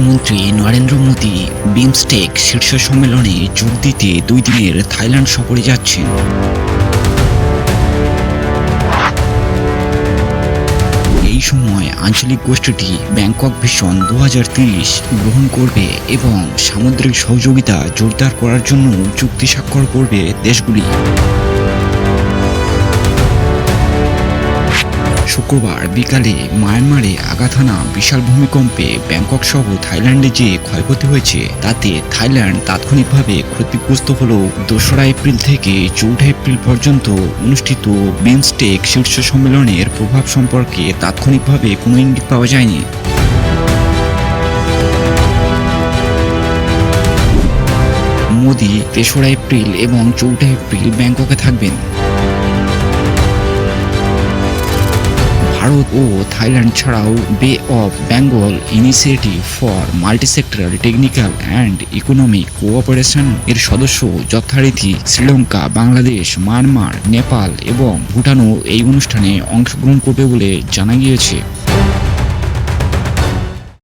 প্রধানমন্ত্রী নরেন্দ্র মোদী বিমস্টেক শীর্ষ সম্মেলনে যোগ দিতে 2 দিনের থাইল্যান্ড সফরে যাচ্ছেন। এই সময় আঞ্চলিক গোষ্ঠীটি ব্যাংকক ভিশন 2030 গ্রহণ করবে এবং সামুদ্রিক সহযোগিতা জোরদার করার জন্য চুক্তি স্বাক্ষর করবে দেশগুলি। শুক্রবার বিকালে মায়ানমারে আঘাত হানা বিশাল ভূমিকম্পে ব্যাংকক সহ থাইল্যান্ডে যে ক্ষয়ক্ষতি হয়েছে তাতে থাইল্যান্ড তাৎক্ষণিকভাবে ক্ষতিগ্রস্ত হলেও 2রা এপ্রিল থেকে 4 এপ্রিল পর্যন্ত অনুষ্ঠিত বিমস্টেক শীর্ষ সম্মেলনের প্রভাব সম্পর্কে তাৎক্ষণিকভাবে কোনো ইঙ্গিত পাওয়া যায়নি। মোদি 3রা এপ্রিল এবং 4 এপ্রিল ব্যাংককে থাকবেন। ভারত ও থাইল্যান্ড ছাড়াও বে of Bengal initiative for multi-sectoral technical and economic cooperation এর সদস্য যথারীতি শ্রীলঙ্কা, বাংলাদেশ, মায়ানমার, নেপাল এবং ভুটানও এই অনুষ্ঠানে অংশগ্রহণ করবে বলে জানা গিয়েছে।